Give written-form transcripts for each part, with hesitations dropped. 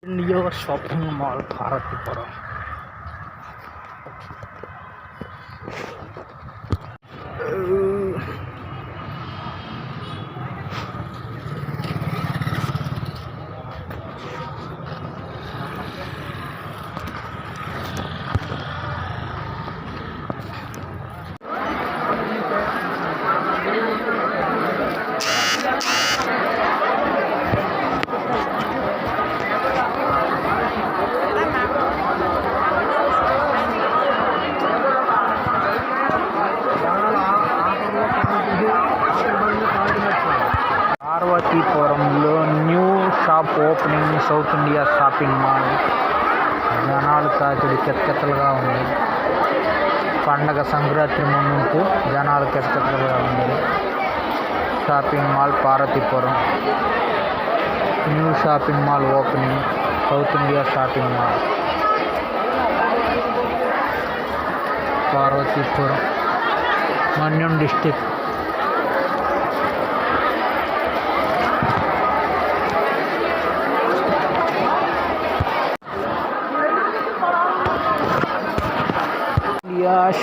India shopping mall Bharatipuram. పార్వతీపురంలో new shop opening south India shopping mall. జనాలు తాకిడి కెత్తకెత్తలుగా ఉంది. పండగ సంక్రాంతి ముందు జనాలు కెత్తకెత్తలుగా ఉంది. Shopping mall Parvathipuram new shopping mall opening south India shopping mall Parvathipuram Manyam district.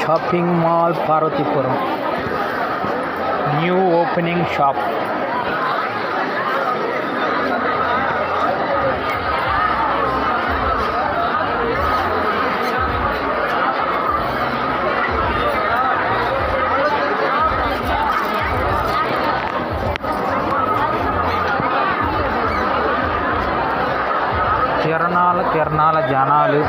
Shopping mall Parvathipuram new opening shop. కిరణాల జనాలు.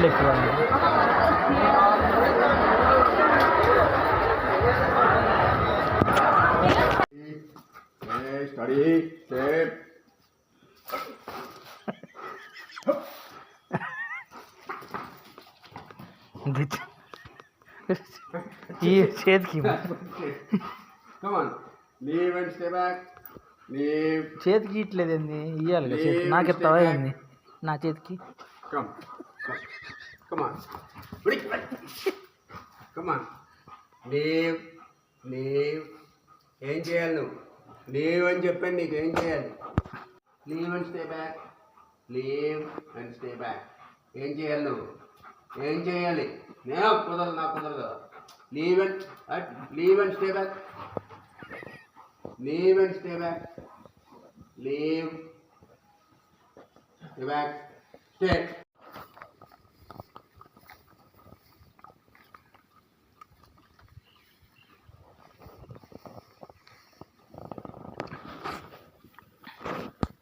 ఎక్కువ ఈ చేతికి చేతికి ఇట్లేదు ఏంది ఇయ్యాలి కదా చేతి నాకు ఎత్తావా ఏంది నా చేతికి. Come on. Come on. Leave. ఏం చేయాలి నువ్వు? లీవ్ అని చెప్పండి. నీకు ఏం చేయాలి? Leave and stay back. Leave and stay back. ఏం చేయాలి నువ్వు? ఏం చేయాలి? నాకు కుదరదు. Leave and stay back. Leave and stay back. Leave. Stay back. Stay.